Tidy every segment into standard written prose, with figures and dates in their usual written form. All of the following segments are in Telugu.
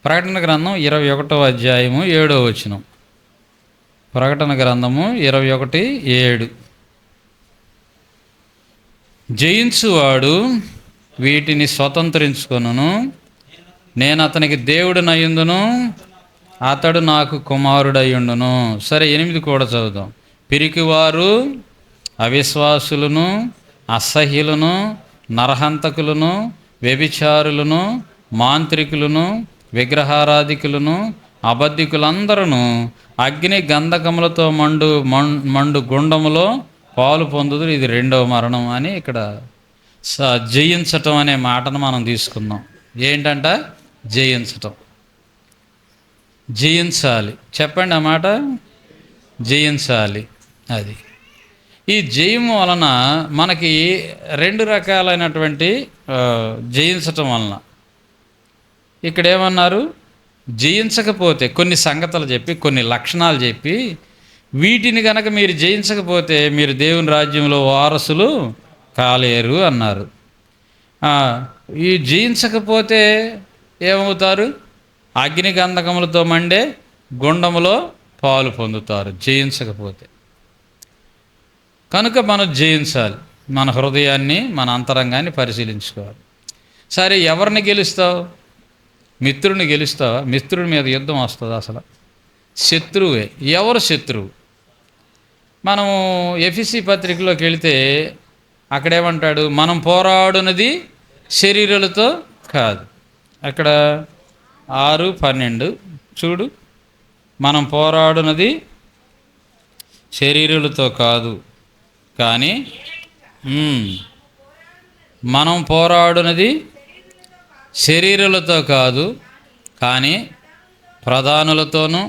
ప్రకటన గ్రంథం 21వ అధ్యాయము 7వ వచనం. ప్రకటన గ్రంథము 21:7. జయించువాడు వీటిని స్వతంత్రించుకొనును, నేను అతనికి దేవుడినయ్యుందును, అతడు నాకు కుమారుడయ్యుండును. సరే, 8 కూడా చదువుదాం. పిరికివారు, అవిశ్వాసులను, అసహ్యులను, నరహంతకులను, వ్యభిచారులను, మాంత్రికులను, విగ్రహారాధికులను, అబద్ధికులందరూ అగ్ని గంధకములతో మండు గుండములో పాలు పొందుదురు. ఇది 2వ మరణం అని ఇక్కడ జయించటం అనే మాటను మనం తీసుకుందాం. ఏంటంట? జయించటం. జయించాలి. చెప్పండి ఆ మాట. జయించాలి. అది ఈ జయము వలన మనకి 2 రకాలైనటువంటి జయించటం వలన. ఇక్కడ ఏమన్నారు? జయించకపోతే కొన్ని సంగతులు చెప్పి, కొన్ని లక్షణాలు చెప్పి, వీటిని గనక మీరు జయించకపోతే మీరు దేవుని రాజ్యంలో వారసులు కాలేరు అన్నారు. ఈ జయించకపోతే ఏమవుతారు? అగ్ని గంధకములతో మండే గుండములో పాలు పొందుతారు జయించకపోతే. కనుక మనం జయించాలి. మన హృదయాన్ని, మన అంతరంగాన్ని పరిశీలించుకోవాలి. సరే, ఎవరిని గెలుస్తావు? మిత్రుడిని గెలుస్తావా? మిత్రుడి మీద యుద్ధం వస్తుంది. అసలు శత్రువే. ఎవరు శత్రువు? మనము ఎఫెసీ పత్రికలోకి వెళితే అక్కడేమంటాడు? మనం పోరాడునది శరీరాలతో కాదు. అక్కడ 6:12 చూడు. మనం పోరాడునది శరీరాలతో కాదు, కానీ మనం పోరాడునది శరీరాలతో కాదు, కానీ ప్రధానులతోనూ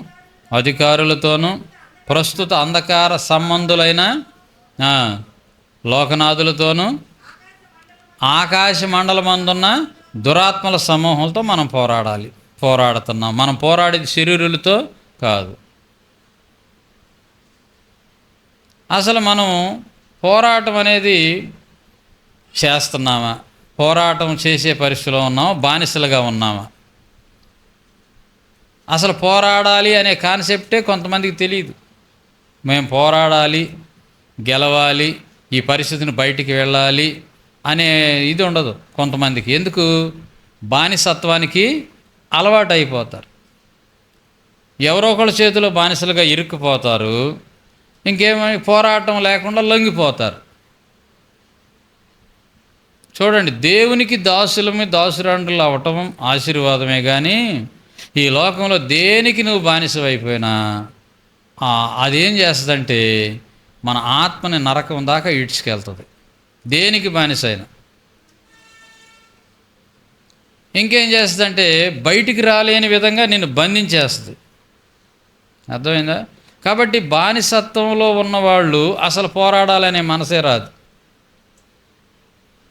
అధికారులతోనూ ప్రస్తుత అంధకార సంబంధులైన లోకనాథులతోనూ ఆకాశ మండలమందున్న దురాత్మల సమూహంతో మనం పోరాడుతున్నాం. మనం పోరాడేది శరీరులతో కాదు. అసలు మనం పోరాటం అనేది చేస్తున్నామా? పోరాటం చేసే పరిస్థితిలో ఉన్నామా? బానిసలుగా ఉన్నామా? అసలు పోరాడాలి అనే కాన్సెప్టే కొంతమందికి తెలియదు. మేము పోరాడాలి, గెలవాలి, ఈ పరిస్థితిని బయటికి వెళ్ళాలి అనే ఇది ఉండదు కొంతమందికి. ఎందుకు? బానిసత్వానికి అలవాటు అయిపోతారు. ఎవరో ఒకళ్ళ చేతిలో బానిసలుగా ఇరుక్కుపోతారు. ఇంకేమీ పోరాటం లేకుండా లొంగిపోతారు. చూడండి, దేవునికి దాసురాండ్రులు అవ్వటం ఆశీర్వాదమే, కానీ ఈ లోకంలో దేనికి నువ్వు బానిసవైపోయినా అదేం చేస్తుందంటే మన ఆత్మని నరకం దాకా ఈడ్చుకెళ్తుంది. దేనికి బానిసైనా ఇంకేం చేస్తుందంటే బయటికి రాలేని విధంగా నిన్ను బంధించేస్తుంది. అర్థమైందా? కాబట్టి బానిసత్వంలో ఉన్నవాళ్ళు అసలు పోరాడాలనే మనసే రాదు.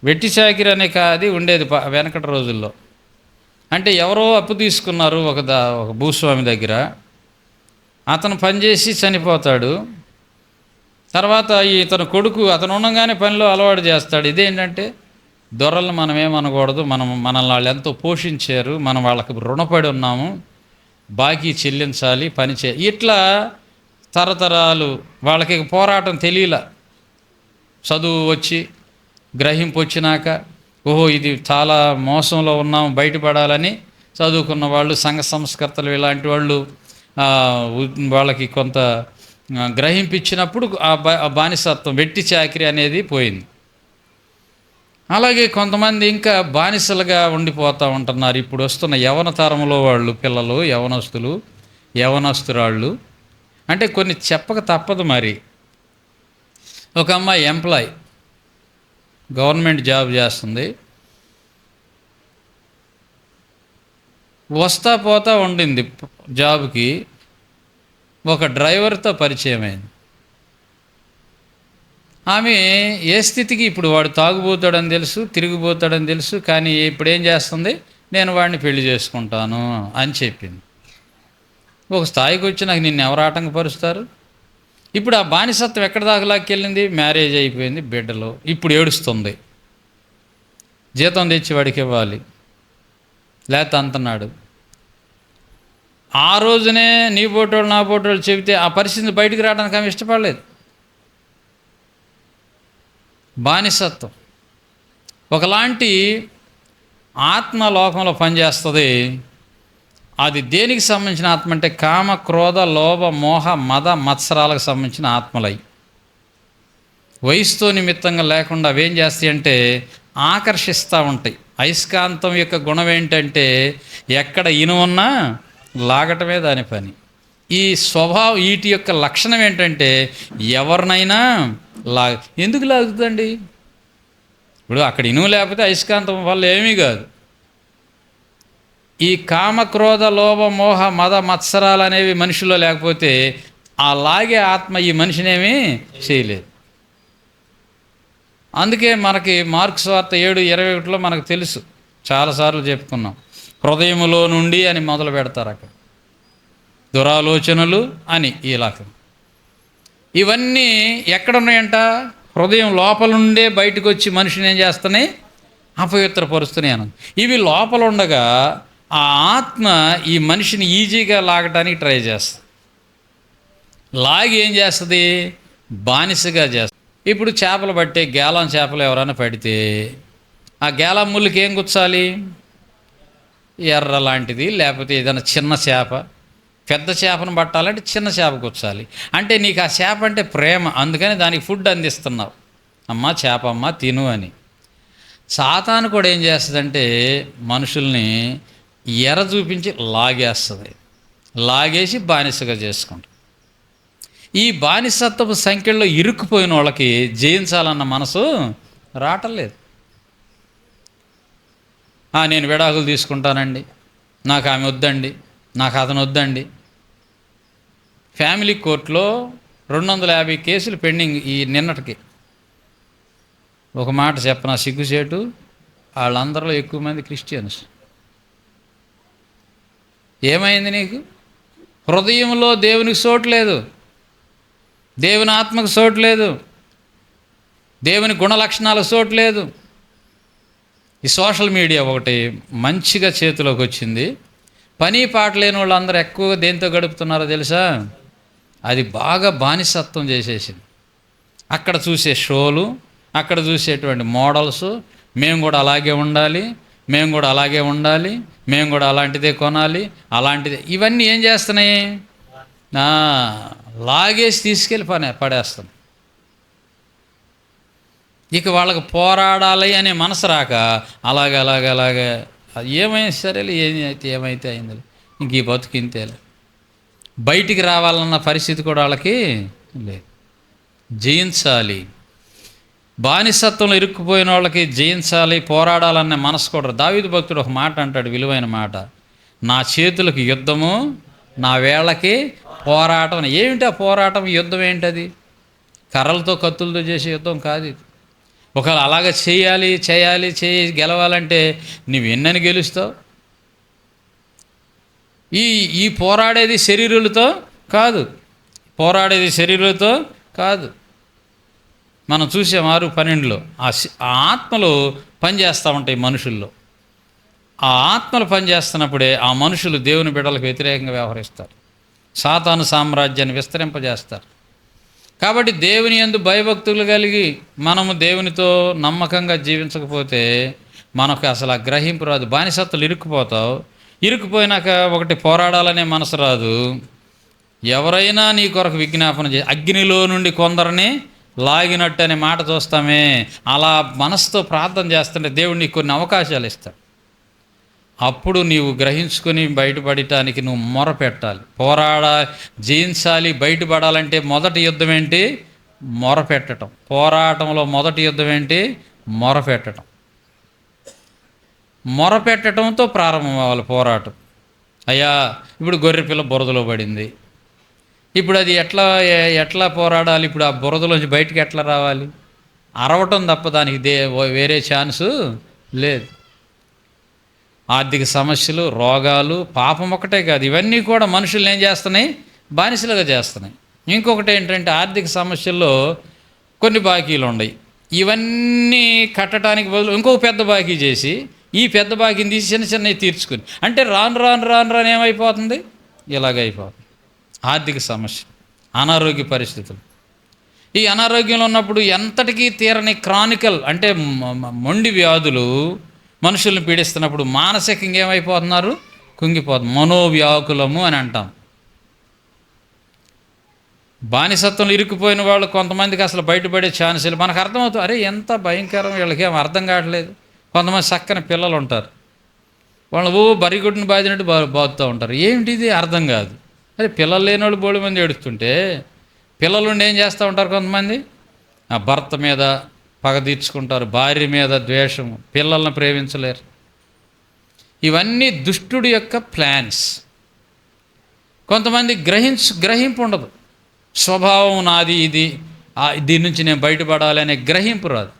వెట్టి చాకిరి అనే కాది ఉండేది వెనకటి రోజుల్లో. అంటే ఎవరో అప్పు తీసుకున్నారు ఒక భూస్వామి దగ్గర. అతను పనిచేసి చనిపోతాడు. తర్వాత ఇతను కొడుకు అతను ఉండగానే పనిలో అలవాటు చేస్తాడు. ఇదేంటంటే దొరలను మనం ఏమనకూడదు, మనల్ని వాళ్ళు ఎంతో పోషించారు, మనం వాళ్ళకి రుణపడి ఉన్నాము, బాకీ చెల్లించాలి, ఇట్లా తరతరాలు వాళ్ళకి పోరాటం తెలియలా. చదువు వచ్చి గ్రహింపు వచ్చినాక ఓహో ఇది చాలా మోసంలో ఉన్నాము, బయటపడాలని చదువుకున్న వాళ్ళు, సంఘ సంస్కర్తలు, ఇలాంటి వాళ్ళు వాళ్ళకి కొంత గ్రహింపించినప్పుడు ఆ బానిసత్వం, వెట్టి చాకిరి అనేది పోయింది. అలాగే కొంతమంది ఇంకా బానిసలుగా ఉండిపోతూ ఉంటున్నారు. ఇప్పుడు వస్తున్న యవన తరంలో వాళ్ళు, పిల్లలు, యవనస్తురాళ్ళు. అంటే కొన్ని చెప్పక తప్పదు. మరి ఒక అమ్మాయి ఎంప్లాయ్, గవర్నమెంట్ జాబ్ చేస్తుంది. వస్తా పోతా ఉండింది జాబ్కి. ఒక డ్రైవర్తో పరిచయం అయింది. ఆమె ఏ స్థితికి, ఇప్పుడు వాడు తాగుబోతాడని తెలుసు, తిరిగిపోతాడని తెలుసు, కానీ ఇప్పుడు ఏం చేస్తుంది? నేను వాడిని పెళ్లి చేసుకుంటాను అని చెప్పింది. ఒక స్థాయికి వచ్చి నాకు నిన్ను ఎవరు ఆటంకపరుస్తారు? ఇప్పుడు ఆ బానిసత్వం ఎక్కడ దాకా లాక్కెళ్ళింది? మ్యారేజ్ అయిపోయింది, బిడ్డలు. ఇప్పుడు ఏడుస్తుంది. జీతం తెచ్చి వాడికి ఇవ్వాలి, లేకపోతే అంటున్నాడు. ఆ రోజునే నీ పోటోళ్ళు నా పోటోళ్ళు చెబితే ఆ పరిస్థితి బయటికి రావడానికి ఆమె ఇష్టపడలేదు. బానిసత్వం ఒకలాంటి ఆత్మ లోకంలో పనిచేస్తుంది. అది దేనికి సంబంధించిన ఆత్మ అంటే కామ, క్రోధ, లోభ, మోహ, మద, మత్సరాలకు సంబంధించిన ఆత్మలై వయసుతో నిమిత్తంగా లేకుండా అవేం చేస్తాయి అంటే ఆకర్షిస్తూ ఉంటాయి. అయస్కాంతం యొక్క గుణం ఏంటంటే ఎక్కడ ఇనుమున్నా లాగటమే దాని పని. ఈ స్వభావం వీటి యొక్క లక్షణం ఏంటంటే ఎవరినైనా ఎందుకు లాగుతుందండి? ఇప్పుడు అక్కడ ఇనుము లేకపోతే అయస్కాంతం వల్ల ఏమీ కాదు. ఈ కామ, క్రోధ, లోభ, మోహ, మద, మత్సరాలు అనేవి మనిషిలో లేకపోతే ఆ లాగే ఆత్మ ఈ మనిషినేమీ చేయలేదు. అందుకే మనకి మార్క్స్ వార్త 7:21 మనకు తెలుసు, చాలాసార్లు చెప్పుకున్నాం. హృదయములో నుండి అని మొదలు పెడతారు అక్కడ, దురాలోచనలు అని ఇలాగ. ఇవన్నీ ఎక్కడున్నాయంట? హృదయం లోపల నుండే బయటకు వచ్చి మనిషిని ఏం చేస్తున్నాయి? అపవిత్రపరుస్తున్నాయి. ఇవి లోపల ఉండగా ఆ ఆత్మ ఈ మనిషిని ఈజీగా లాగటానికి ట్రై చేస్తుంది. లాగి ఏం చేస్తుంది? బానిసగా చేస్తుంది. ఇప్పుడు చేపలు పట్టే గేలం చేపలు ఎవరైనా పడితే ఆ గేలం ముళ్ళకి ఏం గుచ్చాలి? ఎర్ర లాంటిది, లేకపోతే ఏదైనా చిన్న చేప. పెద్ద చేపను పట్టాలంటే చిన్న చేప గుచ్చాలి. అంటే నీకు ఆ చేప అంటే ప్రేమ, అందుకని దానికి ఫుడ్ అందిస్తున్నావు. అమ్మ చేప అమ్మ తిను అని. సాతాను కూడా ఏం చేస్తుందంటే మనుషుల్ని ఎర చూపించి లాగేస్తుంది, లాగేసి బానిసగా చేసుకుంటారు. ఈ బానిసత్వపు సంఖ్యలో ఇరుక్కుపోయిన వాళ్ళకి జయించాలన్న మనసు రావట్లేదు. నేను విడాకులు తీసుకుంటానండి, నాకు ఆమె వద్దండి, నాకు అతను వద్దండి. ఫ్యామిలీ కోర్టులో 250 కేసులు పెండింగ్ ఈ నిన్నటికి. ఒక మాట చెప్పనా సిగ్గుచేటు, వాళ్ళందరిలో ఎక్కువ మంది క్రిస్టియన్స్. ఏమైంది నీకు? హృదయంలో దేవునికి చోటు లేదు, దేవుని ఆత్మకు చోటు లేదు, దేవుని గుణ లక్షణాలకు చోటు లేదు. ఈ సోషల్ మీడియా ఒకటి మంచిగా చేతిలోకి వచ్చింది. పని పాట లేని వాళ్ళందరూ ఎక్కువగా దేంతో గడుపుతున్నారో తెలుసా? అది బాగా బానిసత్వం చేసేసింది. అక్కడ చూసే షోలు, అక్కడ చూసేటువంటి మోడల్స్, మేము కూడా అలాగే ఉండాలి, మేము కూడా అలాగే ఉండాలి, మేము కూడా అలాంటిదే కొనాలి, అలాంటిదే. ఇవన్నీ ఏం చేస్తున్నాయి? లాగేసి తీసుకెళ్ళి పడేస్తాం. ఇక వాళ్ళకి పోరాడాలి అనే మనసు రాక అలాగే ఏమైనా సరేలే, ఏమైతే అయింది, ఇంక ఈ బతుకింతేలే. బయటికి రావాలన్న పరిస్థితి కూడా వాళ్ళకి లేదు. జయించాలి, బానిసత్వంలో ఇరుక్కుపోయిన వాళ్ళకి జయించాలి, పోరాడాలనే మనసు కూడా. దావీదు భక్తుడు ఒక మాట అంటాడు, విలువైన మాట, నా చేతులకు యుద్ధము, నా వేళ్ళకి పోరాటం. ఏమిటి ఆ పోరాటం? యుద్ధం ఏంటది? కర్రలతో కత్తులతో చేసే యుద్ధం కాదు ఇది. ఒకవేళ అలాగ చేసి గెలవాలంటే నువ్వు ఎన్నని గెలుస్తావు? ఈ పోరాడేది శరీరులతో కాదు, కాదు. మనం చూసాం 6:12 ఆ ఆత్మలు పనిచేస్తూ ఉంటాయి మనుషుల్లో. ఆ ఆత్మలు పనిచేస్తున్నప్పుడే ఆ మనుషులు దేవుని బిడ్డలకు వ్యతిరేకంగా వ్యవహరిస్తారు, సాతాను సామ్రాజ్యాన్ని విస్తరింపజేస్తారు. కాబట్టి దేవుని యందు భయభక్తులు కలిగి మనము దేవునితో నమ్మకంగా జీవించకపోతే మనకు అసలు ఆ గ్రహింపు రాదు. బానిసత్తులు ఇరుక్కుపోతావు. ఇరుక్కుపోయినాక ఒకటి పోరాడాలనే మనసు రాదు. ఎవరైనా నీ కొరకు విజ్ఞాపన అగ్నిలో నుండి కొందరిని లాగినట్టు అనే మాట చూస్తామే, అలా మనసుతో ప్రార్థన చేస్తుంటే దేవుడు నీకు కొన్ని అవకాశాలు ఇస్తాడు. అప్పుడు నీవు గ్రహించుకొని బయటపడటానికి నువ్వు మొరపెట్టాలి, జయించాలి. బయటపడాలంటే మొదటి యుద్ధం ఏంటి? మొరపెట్టడం. పోరాటంలో మొదటి యుద్ధం ఏంటి? మొరపెట్టడం. మొరపెట్టడంతో ప్రారంభం అవ్వాలి పోరాటం. అయ్యా ఇప్పుడు గొర్రెపిల్ల బురదలో పడింది, ఇప్పుడు అది ఎట్లా పోరాడాలి? ఇప్పుడు ఆ బురదలోంచి బయటికి ఎట్లా రావాలి? అరవటం తప్ప దానికి వేరే ఛాన్సు లేదు. ఆర్థిక సమస్యలు, రోగాలు, పాపం ఒకటే కాదు, ఇవన్నీ కూడా మనుషుల్ని ఏం చేస్తున్నాయి? బానిసలుగా చేస్తున్నాయి. ఇంకొకటి ఏంటంటే ఆర్థిక సమస్యల్లో కొన్ని బాకీలు ఉన్నాయి. ఇవన్నీ కట్టడానికి బదులు ఇంకొక పెద్ద బాకీ చేసి ఈ పెద్ద బాకీని తీసి చిన్నవి తీర్చుకుని, అంటే రాను ఏమైపోతుంది? ఇలాగైపోతుంది. ఆర్థిక సమస్య, అనారోగ్య పరిస్థితులు. ఈ అనారోగ్యంలో ఉన్నప్పుడు ఎంతటికీ తీరని క్రానికల్ అంటే మొండి వ్యాధులు మనుషుల్ని పీడిస్తున్నప్పుడు మానసికంగా ఏమైపోతున్నారు? కుంగిపోతుంది. మనోవ్యాకులము అని అంటాం. బానిసత్వంలో ఇరుక్కుపోయిన వాళ్ళు కొంతమందికి అసలు బయటపడే ఛాన్స్ లేదు. మనకు అర్థమవుతుంది, అరే ఎంత భయంకరం, వీళ్ళకి ఏం అర్థం కావట్లేదు. కొంతమంది చక్కని పిల్లలు ఉంటారు, వాళ్ళు బరిగొడ్డుని బాధినట్టు బాదుతూ ఉంటారు. ఏమిటిది అర్థం కాదు. అరే పిల్లలు లేని వాళ్ళు బోడి మంది ఏడుస్తుంటే పిల్లలు ఏం చేస్తూ ఉంటారు? కొంతమంది ఆ భర్త మీద పగ తీర్చుకుంటారు, భార్య మీద ద్వేషం, పిల్లల్ని ప్రేమించలేరు. ఇవన్నీ దుష్టుడి యొక్క ప్లాన్స్. కొంతమంది గ్రహింపు ఉండదు. స్వభావం నాది ఇది, దీని నుంచి నేను బయటపడాలి అనే గ్రహింపు రాదు.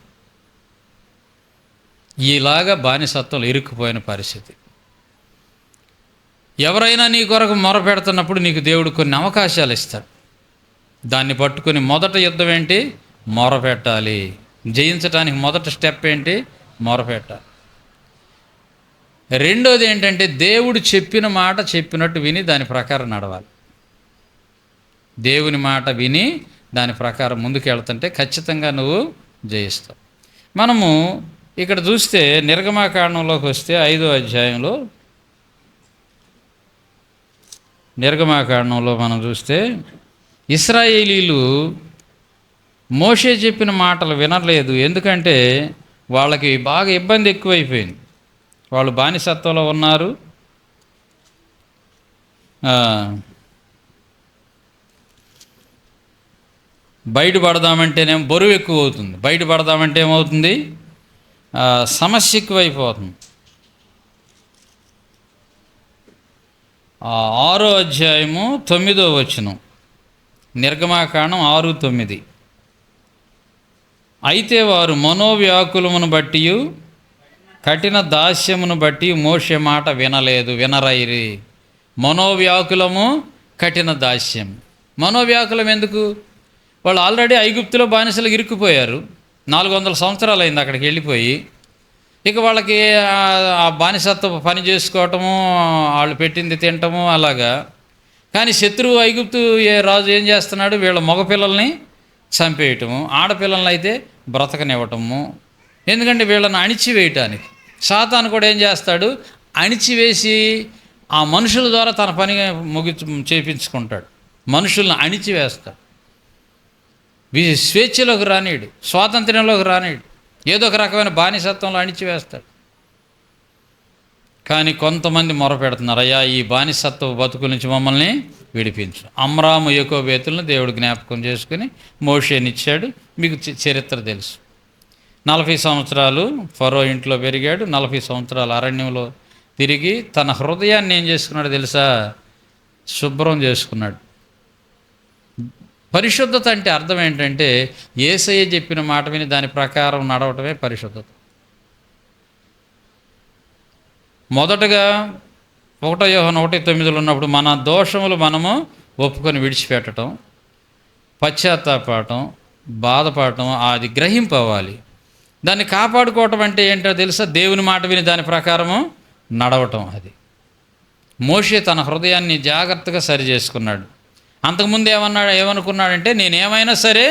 ఇలాగా బానిసత్వంలో ఇరుక్కుపోయిన పరిస్థితి. ఎవరైనా నీ కొరకు మొరపెడుతున్నప్పుడు నీకు దేవుడు కొన్ని అవకాశాలు ఇస్తాడు. దాన్ని పట్టుకుని మొదట యుద్ధం ఏంటి? మొరపెట్టాలి. జయించడానికి మొదటి స్టెప్ ఏంటి? మొరపెట్టాలి. రెండోది ఏంటంటే దేవుడు చెప్పిన మాట చెప్పినట్టు విని దాని ప్రకారం నడవాలి. దేవుని మాట విని దాని ప్రకారం ముందుకు వెళ్తుంటే ఖచ్చితంగా నువ్వు జయిస్తావు. మనము ఇక్కడ చూస్తే నిర్గమాకాండంలోకి వస్తే 5వ అధ్యాయంలో, నిర్గమాకాండంలో మనం చూస్తే ఇశ్రాయేలీలు మోషే చెప్పిన మాటలు వినలేదు. ఎందుకంటే వాళ్ళకి బాగా ఇబ్బంది ఎక్కువైపోయింది. వాళ్ళు బానిసత్వంలో ఉన్నారు. బయటపడదామంటేనేమో బరువు ఎక్కువ అవుతుంది, బయటపడదామంటే ఏమవుతుంది? సమస్య ఎక్కువైపోతుంది. 6వ అధ్యాయము 9వ వచనం, నిర్గమాకాండం 6:9. అయితే వారు మనోవ్యాకులమును బట్టి కఠిన దాస్యమును బట్టి మోషే మాట వినరైరి. మనోవ్యాకులము, కఠిన దాస్యం. మనోవ్యాకులం ఎందుకు? వాళ్ళు ఆల్రెడీ ఐగుప్తులో బానిసలు ఇరుక్కుపోయారు. 400 సంవత్సరాలు అయింది అక్కడికి వెళ్ళిపోయి. ఇక వాళ్ళకి ఆ బానిసత్వ పని చేసుకోవటము, వాళ్ళు పెట్టింది తినటము అలాగా. కానీ శత్రువు ఐగుప్తు రాజు ఏం చేస్తున్నాడు? వీళ్ళ మగపిల్లల్ని చంపేయటము, ఆడపిల్లల్ని అయితే బ్రతకనివ్వటము. ఎందుకంటే వీళ్ళని అణిచివేయటానికి. సాతాను కూడా ఏం చేస్తాడు? అణిచివేసి ఆ మనుషుల ద్వారా తన పని చేయించుకుంటాడు. మనుషులను అణిచివేస్తాడు. స్వేచ్ఛలోకి రానీడు, స్వాతంత్ర్యంలోకి రానీడు, ఏదో ఒక రకమైన బానిసత్వంలో అణిచివేస్తాడు. కానీ కొంతమంది మొరపెడుతున్నారు, అయ్యా ఈ బానిసత్వ బతుకుల నుంచి మమ్మల్ని విడిపించు. అమ్రాము యోకోబేతులను దేవుడు జ్ఞాపకం చేసుకుని మోషేనిచ్చాడు. మీకు చరిత్ర తెలుసు. 40 సంవత్సరాలు ఫరో ఇంట్లో పెరిగాడు. 40 సంవత్సరాలు అరణ్యంలో తిరిగి తన హృదయాన్ని ఏం చేసుకున్నాడు తెలుసా? శుభ్రం చేసుకున్నాడు. పరిశుద్ధత అంటే అర్థం ఏంటంటే యేసయ్య చెప్పిన మాట విని దాని ప్రకారం నడవటమే పరిశుద్ధత. మొదటగా 1 యోహాను 1:9 ఉన్నప్పుడు మన దోషములు మనము ఒప్పుకొని విడిచిపెట్టడం, పశ్చాత్తాపడటం, బాధపడటం, అది గ్రహింపవాలి. దాన్ని కాపాడుకోవటం అంటే ఏంటో తెలుసా? దేవుని మాట విని దాని ప్రకారము నడవటం. అది మోషే తన హృదయాన్ని జాగ్రత్తగా సరి చేసుకున్నాడు. అంతకుముందు ఏమనుకున్నాడంటే నేనేమైనా సరే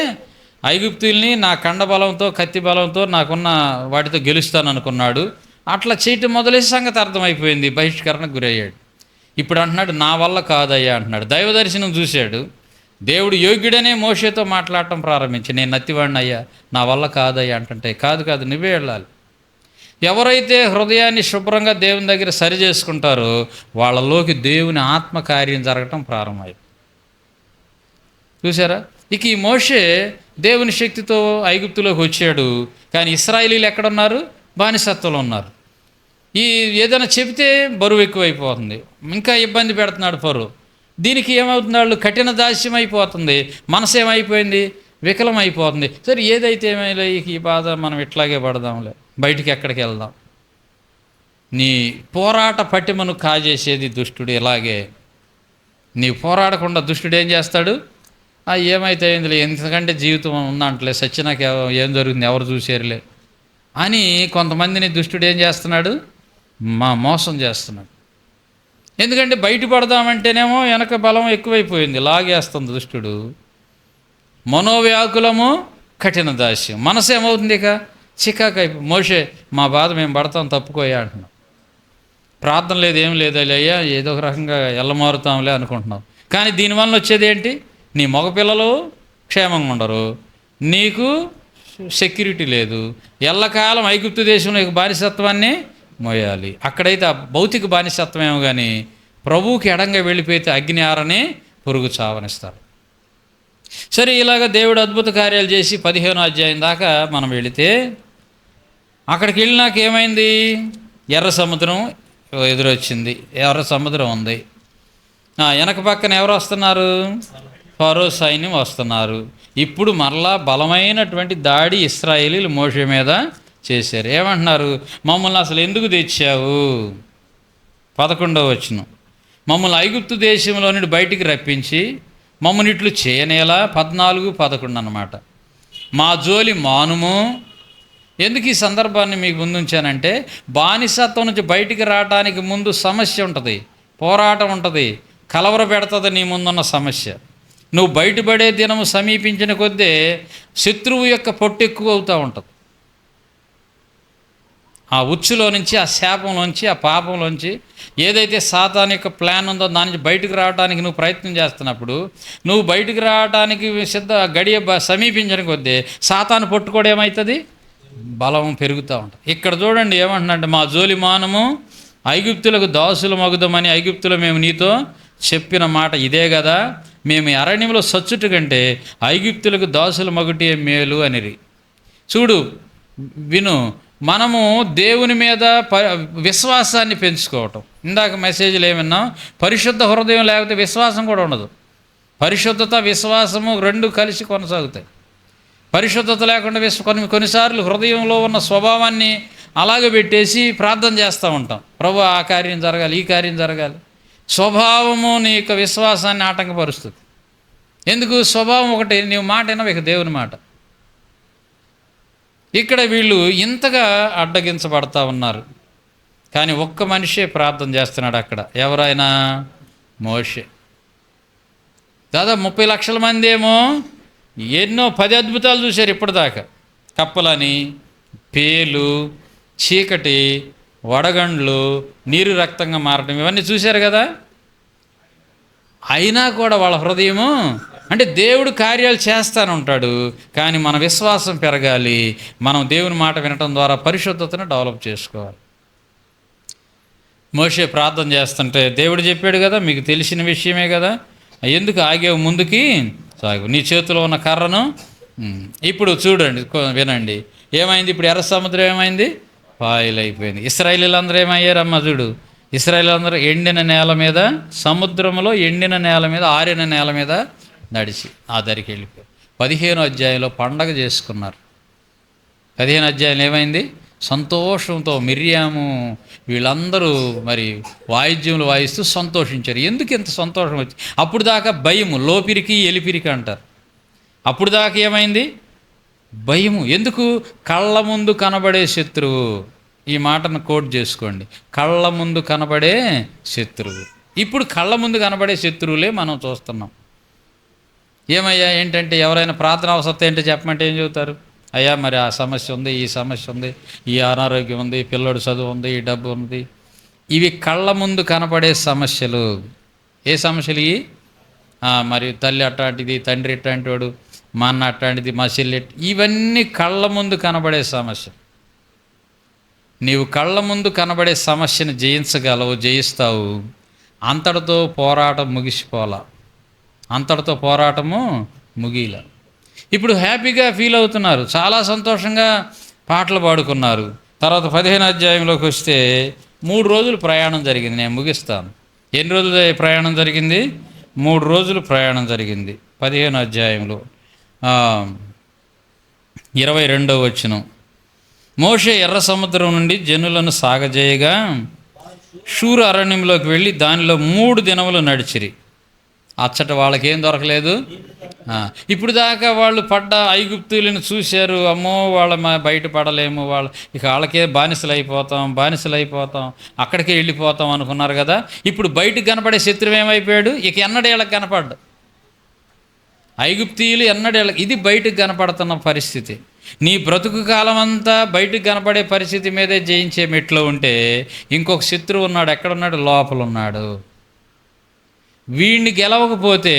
ఐగుప్తుల్ని నా కండబలంతో, కత్తి బలంతో, నాకున్న వాటితో గెలుస్తాను అనుకున్నాడు. అట్లా చేయటం మొదలైన సంగతి అర్థమైపోయింది, బహిష్కరణకు గురయ్యాడు. ఇప్పుడు అంటున్నాడు నా వల్ల కాదయ్యా అంటున్నాడు. దైవ దర్శనం చూశాడు. దేవుడు యోగ్యుడనే మోషేతో మాట్లాడటం ప్రారంభించి, నేను నత్తివాడిని అయ్యా, నా వల్ల కాదయ్యా అంటుంటే, కాదు నువ్వే వెళ్ళాలి. ఎవరైతే హృదయాన్ని శుభ్రంగా దేవుని దగ్గర సరి చేసుకుంటారో వాళ్ళలోకి దేవుని ఆత్మకార్యం జరగటం ప్రారంభమైంది. చూసారా? ఇక ఈ మోషే దేవుని శక్తితో ఐగుప్తులోకి వచ్చాడు. కానీ ఇశ్రాయేలీలు ఎక్కడున్నారు? బానిసత్వంలో ఉన్నారు. ఏదైనా చెబితే బరువు ఎక్కువైపోతుంది, ఇంకా ఇబ్బంది పెడుతున్నాడు ఫరో. దీనికి ఏమవుతున్నాడు? కఠిన దాస్యం అయిపోతుంది. మనసు ఏమైపోయింది? వికలం అయిపోతుంది. సరే ఏదైతే ఏమైనా ఈ బాధ మనం ఇట్లాగే పడదాంలే, బయటికి ఎక్కడికి వెళ్దాం. నీ పోరాట పటిమను కాజేసేది దుష్టుడు. ఇలాగే నీ పోరాడకుండా దుష్టుడు ఏం చేస్తాడు? ఏమైతే అయిందిలే, ఎందుకంటే జీవితం ఉందంటలే, సచ్చినాక ఏం జరుగుతుంది ఎవరు చూసేరులే అని కొంతమందిని దుష్టుడు ఏం చేస్తున్నాడు? మోసం చేస్తున్నాడు. ఎందుకంటే బయటపడదామంటేనేమో వెనక బలం ఎక్కువైపోయింది, లాగేస్తుంది దుష్టుడు. మనోవ్యాకులము కఠిన దాస్యం, మనసు ఏమవుతుంది ఇక చికాకు అయిపోయి, మోషే మా బాధ మేము పడతాం తప్పుకోయా అంటున్నాం. ప్రార్థన లేదు, ఏం లేదు, అయ్యా ఏదో ఒక రకంగా ఎల్లమారుతాంలే అనుకుంటున్నాం. కానీ దీనివల్ల వచ్చేది ఏంటి? నీ మగపిల్లలు క్షేమంగా ఉండరు, నీకు సెక్యూరిటీ లేదు, ఎల్లకాలం ఐగుప్తు దేశంలో బానిసత్వాన్ని మోయాలి. అక్కడైతే ఆ భౌతిక బానిసత్వం ఏమో కానీ ప్రభువుకి ఎడంగా వెళ్ళిపోతే అగ్ని ఆరని పురుగు చావనిస్తారు. సరే, ఇలాగ దేవుడు అద్భుత కార్యాలు చేసి 15వ అధ్యాయం దాకా మనం వెళితే, అక్కడికి వెళ్ళినాక ఏమైంది? ఎర్ర సముద్రం ఎదురొచ్చింది, ఎర్ర సముద్రం ఉంది. వెనక పక్కన ఎవరు వస్తున్నారు? ఫరో సైన్యం వస్తున్నారు. ఇప్పుడు మరలా బలమైనటువంటి దాడి ఇశ్రాయేలీలు మోషే మీద చేశారు. ఏమంటున్నారు? మమ్మల్ని అసలు ఎందుకు తెచ్చావు? 11వ వచనం, మమ్మల్ని ఐగుప్తు దేశంలో నుండి బయటికి రప్పించి మమ్మల్ని ఇట్లు చేయనేలా. 14, 11 అన్నమాట. మా జోలి మానుము. ఎందుకు ఈ సందర్భాన్ని మీకు ముందుంచానంటే, బానిసత్వం నుంచి బయటికి రావడానికి ముందు సమస్య ఉంటుంది, పోరాటం ఉంటుంది, కలవర పెడుతుంది నీ ముందున్న సమస్య. నువ్వు బయటపడే దినము సమీపించిన కొద్దీ శత్రువు యొక్క పొట్టు ఎక్కువ అవుతూ ఉంటుంది. ఆ ఉచ్చులో నుంచి, ఆ శాపంలోంచి, ఆ పాపంలోంచి ఏదైతే సాతాను యొక్క ప్లాన్ ఉందో దాని నుంచి బయటకు రావడానికి నువ్వు ప్రయత్నం చేస్తున్నప్పుడు, నువ్వు బయటకు రావడానికి గడియ సమీపించిన కొద్దీ సాతాను పట్టుకోవడం ఏమవుతుంది? బలం పెరుగుతూ ఉంటుంది. ఇక్కడ చూడండి ఏమంటున్నాడంటే, మా జోలి మానము, ఐగుప్తులకు దాసులు మగుదమని ఐగుప్తులో మేము నీతో చెప్పిన మాట ఇదే కదా. మేము అరణ్యంలో సచ్చుట కంటే ఐగుప్తులకు దాసులు మగుటే మేలు అనిరి. చూడు, విను, మనము దేవుని మీద విశ్వాసాన్ని పెంచుకోవటం. ఇందాక మెసేజ్లు ఏమన్నాం? పరిశుద్ధ హృదయం లేకపోతే విశ్వాసం కూడా ఉండదు. పరిశుద్ధత, విశ్వాసము రెండు కలిసి కొనసాగుతాయి. పరిశుద్ధత లేకుండా కొన్నిసార్లు హృదయంలో ఉన్న స్వభావాన్ని అలాగే పెట్టేసి ప్రార్థన చేస్తూ ఉంటాం, ప్రభు ఆ కార్యం జరగాలి, ఈ కార్యం జరగాలి. స్వభావము నీ యొక్క విశ్వాసాన్ని ఆటంకపరుస్తుంది. ఎందుకు? స్వభావం ఒకటి, నీవు మాట అయినా ఇక దేవుని మాట. ఇక్కడ వీళ్ళు ఇంతగా అడ్డగించబడతా ఉన్నారు. కానీ ఒక్క మనిషే ప్రార్థన చేస్తున్నాడు అక్కడ. ఎవరైనా? మోషే. దాదాపు 30 లక్షల మంది ఏమో ఎన్నో 10 అద్భుతాలు చూశారు ఇప్పటిదాకా. కప్పలని, పేలు, చీకటి, వడగండ్లు, నీరు రక్తంగా మారడం, ఇవన్నీ చూశారు కదా. అయినా కూడా వాళ్ళ హృదయము, అంటే దేవుడు కార్యాలు చేస్తానే ఉంటాడు, కానీ మన విశ్వాసం పెరగాలి. మనం దేవుని మాట వినటం ద్వారా పరిశుద్ధతను డెవలప్ చేసుకోవాలి. మోషే ప్రార్థన చేస్తుంటే దేవుడు చెప్పాడు కదా, మీకు తెలిసిన విషయమే కదా, ఎందుకు ఆగేవు, ముందుకి సాగు, నీ చేతిలో ఉన్న కర్రను. ఇప్పుడు చూడండి, వినండి ఏమైంది. ఇప్పుడు ఎర్ర సముద్రం ఏమైంది? పాయలైపోయింది. ఇశ్రాయేలీలందరూ ఏమయ్యారమ్మా? చూడు, ఇశ్రాయేలీలందరూ ఎండిన నేల మీద, సముద్రంలో ఎండిన నేల మీద, ఆరిన నేల మీద నడిచి ఆ దరికి వెళ్ళిపోయారు. 15వ అధ్యాయంలో పండగ చేసుకున్నారు. 15వ అధ్యాయంలో ఏమైంది? సంతోషంతో మిర్యాము వీళ్ళందరూ మరి వాయిద్యములు వాయిస్తూ సంతోషించారు. ఎందుకు ఇంత సంతోషం వచ్చి? అప్పుడు దాకా భయము, లోపిరికి ఎలిపిరికి అంటారు. అప్పుడు దాకా ఏమైంది? భయము. ఎందుకు? కళ్ళ ముందు కనబడే శత్రువు. ఈ మాటను కోట్ చేసుకోండి, కళ్ళ ముందు కనబడే శత్రువు. ఇప్పుడు కళ్ళ ముందు కనబడే శత్రువులే మనం చూస్తున్నాం. ఏమయ్యా ఏంటంటే, ఎవరైనా ప్రార్థన అవసరం ఏంటో చెప్పమంటే ఏం చెబుతారు? అయ్యా మరి ఆ సమస్య ఉంది, ఈ సమస్య ఉంది, ఈ అనారోగ్యం ఉంది, పిల్లడు చదువు ఉంది, ఈ డబ్బు ఉంది. ఇవి కళ్ళ ముందు కనపడే సమస్యలు. ఏ సమస్యలు ఇవి? మరి తల్లి అట్లాంటిది, తండ్రి ఇట్లాంటి వాడు, మా అన్న అట్లాంటిది, మా చెల్లి, ఇవన్నీ కళ్ళ ముందు కనబడే సమస్య. నీవు కళ్ళ ముందు కనబడే సమస్యను జయించగలవు, జయిస్తావు. అంతటితో పోరాటం ముగిసిపోలా, అంతటితో పోరాటము ముగిలా. ఇప్పుడు హ్యాపీగా ఫీల్ అవుతున్నారు, చాలా సంతోషంగా పాటలు పాడుకున్నారు. తర్వాత 15వ అధ్యాయంలోకి వస్తే 3 రోజులు ప్రయాణం జరిగింది. నేను ముగిస్తాను. ఎన్ని రోజులు ప్రయాణం జరిగింది? 3 రోజులు ప్రయాణం జరిగింది. 15వ అధ్యాయంలో 22వ వచనం, మోషే ఎర్ర సముద్రం నుండి జనులను సాగజేయగా షూరు అరణ్యంలోకి వెళ్ళి దానిలో 3 దినములు నడిచిరి. అచ్చట వాళ్ళకేం దొరకలేదు. ఆ, ఇప్పుడు దాకా వాళ్ళు పడ్డ ఐగుప్తులను చూశారు. అమ్మో వాళ్ళ బయట పడలేము, ఇక వాళ్ళకే బానిసలు అయిపోతాం, అక్కడికే వెళ్ళిపోతాం అనుకున్నారు కదా. ఇప్పుడు బయటకు కనపడే శత్రువు ఏమైపోయాడు? ఇక ఎన్నడేళ్ళకి కనపడ్డు. ఐగుప్తీయులు ఎన్నడేళ్ళకి, ఇది బయటకు కనపడుతున్న పరిస్థితి. నీ బ్రతుకు కాలం అంతా బయటకు కనపడే పరిస్థితి మీదే జయించే మెట్లో ఉంటే, ఇంకొక శత్రువు ఉన్నాడు. ఎక్కడున్నాడు? లోపల ఉన్నాడు. వీడిని గెలవకపోతే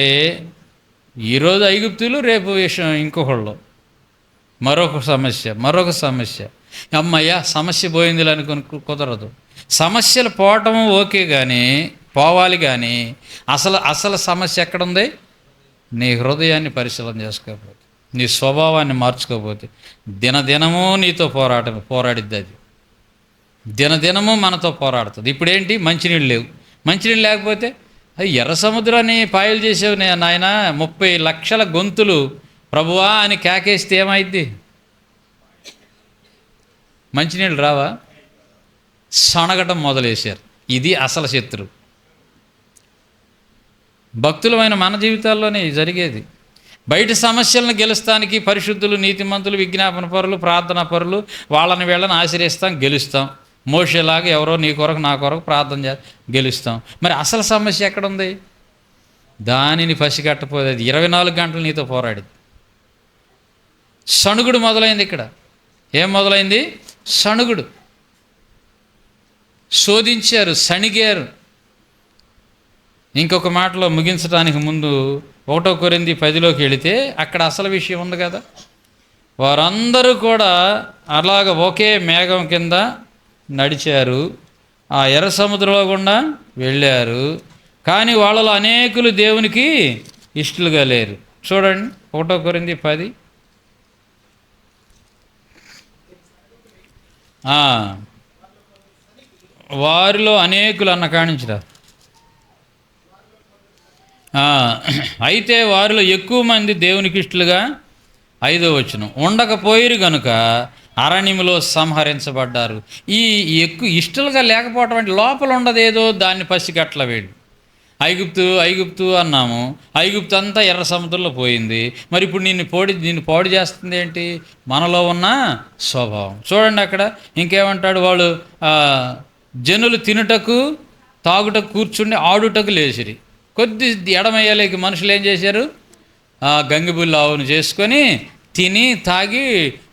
ఈరోజు ఐగుప్తులు, రేపు విషయం ఇంకొకళ్ళు, మరొక సమస్య. అమ్మయ్య సమస్య పోయింది అనుకుని కుదరదు. సమస్యలు పోవటం ఓకే, కానీ పోవాలి. కానీ అసలు సమస్య ఎక్కడుంది? నీ హృదయాన్ని పరిశీలన చేసుకోకపోతే, నీ స్వభావాన్ని మార్చుకోకపోతే, దినదినము నీతో పోరాడిద్ది అది. దినదినము మనతో పోరాడుతుంది. ఇప్పుడేంటి? మంచినీళ్ళు లేవు. మంచినీళ్ళు లేకపోతే అది ఎర్ర సముద్రాన్ని పాయలు చేసేవి నాయన. 30 లక్షల గొంతులు ప్రభువా అని కేకేస్తే ఏమైద్ది? మంచినీళ్ళు రావా? సనగటం మొదలేశారు. ఇది అసలు శత్రువు. భక్తులమైన మన జీవితాల్లోనే జరిగేది. బయట సమస్యలను గెలుస్తానికి పరిశుద్ధులు, నీతిమంతులు, విజ్ఞాపన పరులు, ప్రార్థనా పరులు, వాళ్ళని వీళ్ళని ఆశ్రయిస్తాం, గెలుస్తాం. మోషేలాగా ఎవరో నీ కొరకు నా కొరకు ప్రార్థన గెలుస్తాం. మరి అసలు సమస్య ఎక్కడుంది? దానిని పసిగట్టపోతే అది 24 గంటలు నీతో పోరాడింది. సణుగుడు మొదలైంది ఇక్కడ. ఏం మొదలైంది? సణుగుడు. శోధించారు, సణిగారు. ఇంకొక మాటలో ముగించడానికి ముందు 1 కొరింథీ 10లోకి వెళితే అక్కడ అసలు విషయం ఉంది కదా. వారందరూ కూడా అలాగ ఒకే మేఘం కింద నడిచారు, ఆ ఎర్ర సముద్రంలో గుండా వెళ్ళారు. కానీ వాళ్ళలో అనేకులు దేవునికి ఇష్టలుగా లేరు. చూడండి 1 కొరింథీ 10. వారిలో అనేకులు అన్న కాణించరా. అయితే వారిలో ఎక్కువ మంది దేవునికి ఇష్టలుగా, 5వ వచనం, ఉండకపోయిరు గనుక అరణ్యములో సంహరించబడ్డారు. ఈ ఇష్టలుగా లేకపోవటం అంటే లోపల ఉండదేదో దాన్ని పసిగట్ల వీడు. ఐగుప్తు అన్నాము. ఐగుప్తు అంతా ఎర్ర సముద్రంలో పోయింది. మరి ఇప్పుడు నిన్ను పాడు చేస్తుంది ఏంటి? మనలో ఉన్న స్వభావం. చూడండి అక్కడ ఇంకేమంటాడు? వాళ్ళు జనులు తినుటకు తాగుటకు కూర్చుండి ఆడుటకు లేచిరి. కొద్ది ఎడమయ్యేలేకి మనుషులు ఏం చేశారు? గంగిబుల్లి ఆవును చేసుకొని తిని తాగి,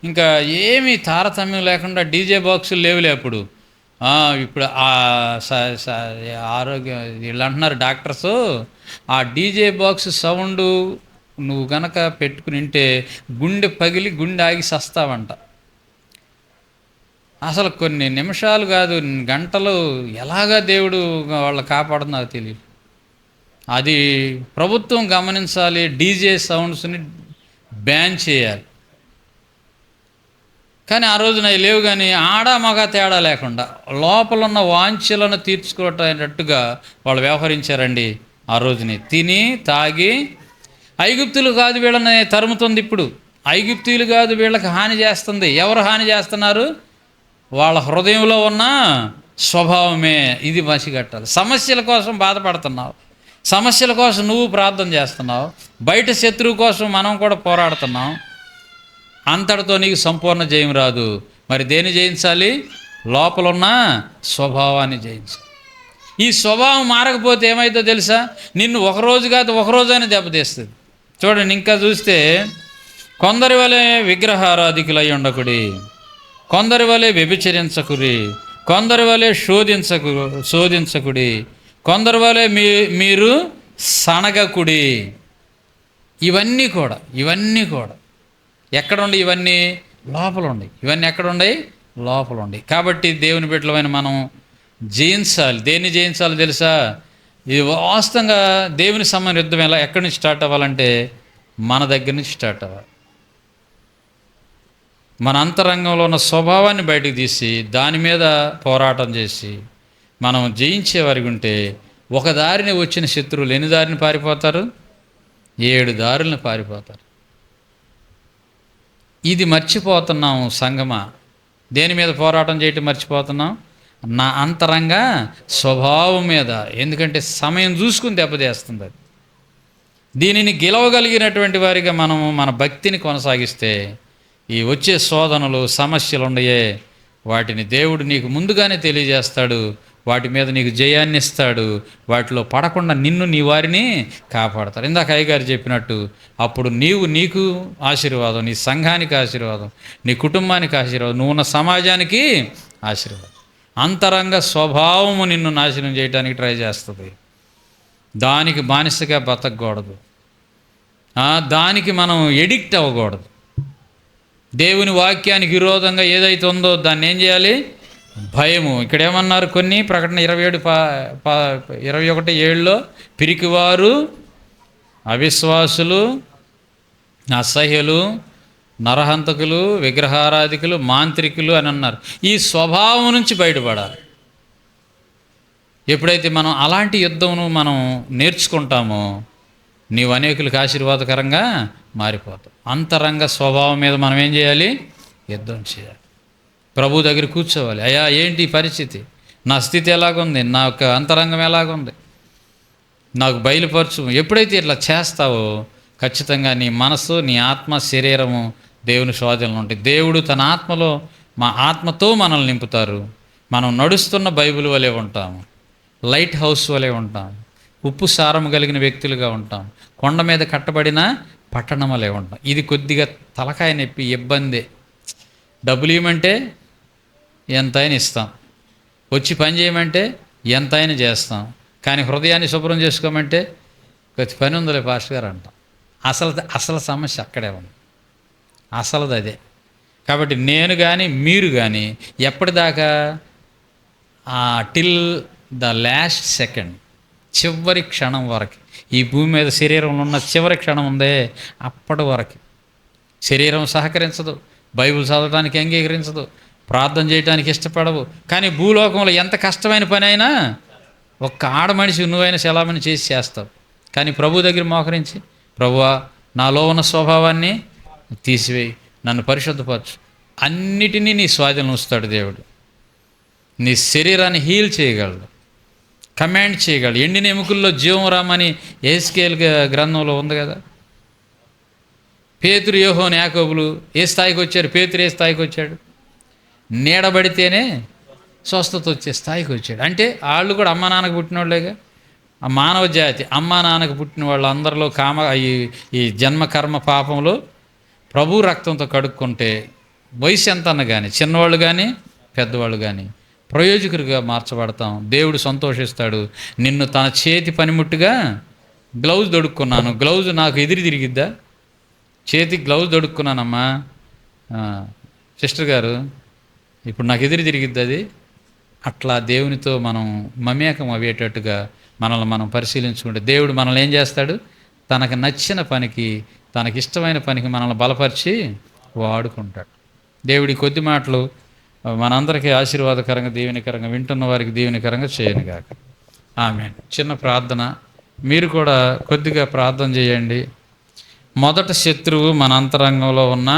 ఇంకా ఏమీ తారతమ్యం లేకుండా, డీజే బాక్సులు లేవులే అప్పుడు. ఇప్పుడు ఆరోగ్యం వీళ్ళు అంటున్నారు డాక్టర్స్, ఆ డీజే బాక్స్ సౌండు నువ్వు గనక పెట్టుకుని ఉంటే గుండె పగిలి గుండె ఆగి సస్తావంట. అసలు కొన్ని నిమిషాలు కాదు, గంటలు ఎలాగా దేవుడు వాళ్ళు కాపాడుతున్నారు తెలియదు. అది ప్రభుత్వం గమనించాలి. డీజే సౌండ్స్ని బ్యాన్ చేయాలి. కానీ ఆ రోజున లేవు. కానీ ఆడ మగ తేడా లేకుండా లోపల ఉన్న వాంఛలను తీర్చుకోవటట్టుగా వాళ్ళు వ్యవహరించారండి ఆ రోజుని. తిని తాగి ఐగుప్తులు కాదు వీళ్ళని తరుముతుంది. ఇప్పుడు ఐగుప్తులు కాదు వీళ్ళకి హాని చేస్తుంది. ఎవరు హాని చేస్తున్నారు? వాళ్ళ హృదయంలో ఉన్న స్వభావమే. ఇది పసిగట్టాలి. సమస్యల కోసం బాధపడుతున్నావు, సమస్యల కోసం నువ్వు ప్రార్థన చేస్తున్నావు, బయట శత్రువు కోసం మనం కూడా పోరాడుతున్నాం. అంతటితో నీకు సంపూర్ణ జయం రాదు. మరి దేన్ని జయించాలి? లోపలున్న స్వభావాన్ని జయించాలి. ఈ స్వభావం మారకపోతే ఏమైందో తెలుసా? నిన్ను ఒకరోజు కాదు ఒకరోజైనా దెబ్బతీస్తుంది. చూడండి ఇంకా చూస్తే, కొందరి వలె విగ్రహారాధికులై ఉండకుడి, కొందరి వలె వ్యభిచరించకుడి, కొందరి వలె శోధించకుడి, కొందరి వలె మీరు సనగకుడి. ఇవన్నీ కూడా ఎక్కడుండి? ఇవన్నీ లోపల ఉండి. ఇవన్నీ ఎక్కడుండి? లోపల ఉండి. కాబట్టి దేవుని బిడ్డలమైన మనం జయించాలి. దేన్ని జయించాలి తెలుసా? ఇది వాస్తవంగా దేవుని సమాన యుద్ధం ఎక్కడి నుంచి స్టార్ట్ అవ్వాలంటే మన దగ్గర నుంచి స్టార్ట్ అవ్వాలి. మన అంతరంగంలో ఉన్న స్వభావాన్ని బయటకు తీసి దాని మీద పోరాటం చేసి మనం జయించే వారికి ఉంటే, ఒక దారిని వచ్చిన శత్రువులు ఎన్ని దారిని పారిపోతారు? 7 దారులను పారిపోతారు. ఇది మర్చిపోతున్నాం సంగమా. దేని మీద పోరాటం చేయటం మర్చిపోతున్నాం? నా అంతరంగ స్వభావం మీద. ఎందుకంటే సమయం చూసుకుని దెబ్బతీస్తుంది అది. దీనిని గెలవగలిగినటువంటి వారిగా మనము మన భక్తిని కొనసాగిస్తే ఈ వచ్చే శోధనలు సమస్యలు ఉండయే వాటిని దేవుడు నీకు ముందుగానే తెలియజేస్తాడు. వాటి మీద నీకు జయాన్ని ఇస్తాడు. వాటిలో పడకుండా నిన్ను నీ వారిని కాపాడతాడు. ఇందాక అయ్యగారు చెప్పినట్టు అప్పుడు నీకు ఆశీర్వాదం, నీ సంఘానికి ఆశీర్వాదం, నీ కుటుంబానికి ఆశీర్వాదం, నువ్వు ఉన్న సమాజానికి ఆశీర్వాదం. అంతరంగ స్వభావము నిన్ను నాశనం చేయడానికి ట్రై చేస్తుంది. దానికి బానిసగా బతకూడదు. దానికి మనం ఎడిక్ట్ అవ్వకూడదు. దేవుని వాక్యానికి విరోధంగా ఏదైతే ఉందో దాన్ని ఏం చేయాలి? భయము. ఇక్కడ ఏమన్నారు? కొన్ని ప్రకటన 21:7లో పిరికివారు, అవిశ్వాసులు, అసహ్యులు, నరహంతకులు, విగ్రహారాధికులు, మాంత్రికులు అని అన్నారు. ఈ స్వభావం నుంచి బయటపడాలి. ఎప్పుడైతే మనం అలాంటి యుద్ధమును మనం నేర్చుకుంటామో నీవు అనేకులకు ఆశీర్వాదకరంగా మారిపోతావు. అంతరంగ స్వభావం మీద మనం ఏం చేయాలి? యుద్ధం చేయాలి. ప్రభు దగ్గర కూర్చోవాలి. అయ్యా, ఏంటి పరిస్థితి? నా స్థితి ఎలాగుంది? నా యొక్క అంతరంగం ఎలాగుంది? నాకు బయలుపరచు. ఎప్పుడైతే ఇట్లా చేస్తావో ఖచ్చితంగా నీ మనసు, నీ ఆత్మ, శరీరము దేవుని శోధనలు ఉంటాయి. దేవుడు తన ఆత్మలో ఆత్మతో మనల్ని నింపుతారు. మనం నడుస్తున్న బైబిల్ వలె ఉంటాము. లైట్ హౌస్ వలె ఉంటాం. ఉప్పు సారం కలిగిన వ్యక్తులుగా ఉంటాం. కొండ మీద కట్టబడిన పట్టణం వలె ఉంటాం. ఇది కొద్దిగా తలకాయ నొప్పి, ఇబ్బందే. డబ్బులు ఇవ్వమంటే ఎంతైనా ఇస్తాం, వచ్చి పని చేయమంటే ఎంతైనా చేస్తాం, కానీ హృదయాన్ని శుభ్రం చేసుకోమంటే కొద్ది పని ఉందిలే పాస్టర్ గారు అంటాం. అసలు సమస్య అక్కడే ఉంది. అసలుది అదే. కాబట్టి నేను కానీ మీరు కానీ ఎప్పటిదాకా టిల్ ద లాస్ట్ సెకండ్, చివరి క్షణం వరకు, ఈ భూమి మీద శరీరంలో ఉన్న చివరి క్షణం ఉందే అప్పటి వరకు శరీరం సహకరించదు, బైబిల్ చదవడానికి అంగీకరించదు, ప్రార్థన చేయడానికి ఇష్టపడవు. కానీ భూలోకంలో ఎంత కష్టమైన పని అయినా ఒక్క ఆడ మనిషి నువ్వైనా సెలవుని చేస్తావు. కానీ ప్రభు దగ్గర మోకరించి, ప్రభువా నాలో ఉన్న స్వభావాన్ని తీసివేయి, నన్ను పరిశుద్ధపరచు, అన్నిటినీ నీ స్వాధీనం ఉంచుతాడు దేవుడు. నీ శరీరాన్ని హీల్ చేయగలడు, కమాండ్ చేయగలడు. ఎండిన ఎముకల్లో జీవం రామని ఎహెజ్కేలు గ్రంథంలో ఉంది కదా. పేతురు, యోహోను, యాకోబులు ఏ స్థాయికి వచ్చారు? పేతురు ఏ స్థాయికి వచ్చాడు? నీడబడితేనే స్వస్థత వచ్చే స్థాయికి వచ్చాడు. అంటే వాళ్ళు కూడా అమ్మ నాన్నకు పుట్టిన వాళ్ళేగా. ఆ మానవ జాతి అమ్మ నాన్నకు పుట్టిన వాళ్ళందరిలో ఈ జన్మ కర్మ పాపంలో ప్రభు రక్తంతో కడుక్కుంటే వయసు ఎంత అన్న కానీ, చిన్నవాళ్ళు కానీ పెద్దవాళ్ళు కానీ ప్రయోజకుడిగా మార్చబడతాం. దేవుడు సంతోషిస్తాడు. నిన్ను తన చేతి పనిముట్టుగా గ్లౌజ్ దొడుక్కున్నాను. గ్లౌజ్ నాకు ఎదురు తిరిగిద్దా? చేతికి గ్లౌజ్ దొడుక్కున్నానమ్మా సిస్టర్ గారు, ఇప్పుడు నాకు ఎదురు తిరిగిద్ది అది. అట్లా దేవునితో మనం మమేకం అయ్యేటట్టుగా మనల్ని మనం పరిశీలించుకుంటే దేవుడు మనల్ని ఏం చేస్తాడు? తనకు నచ్చిన పనికి, తనకిష్టమైన పనికి మనల్ని బలపరిచి వాడుకుంటాడు. దేవుడి కొద్ది మాటలు మనందరికీ ఆశీర్వాదకరంగా, దీవెనకరంగా, వింటున్న వారికి దీవెనకరంగా చేయనుగాక. ఆమేన్. చిన్న ప్రార్థన. మీరు కూడా కొద్దిగా ప్రార్థన చేయండి. మొదట శత్రువు మన అంతరంగంలో ఉన్న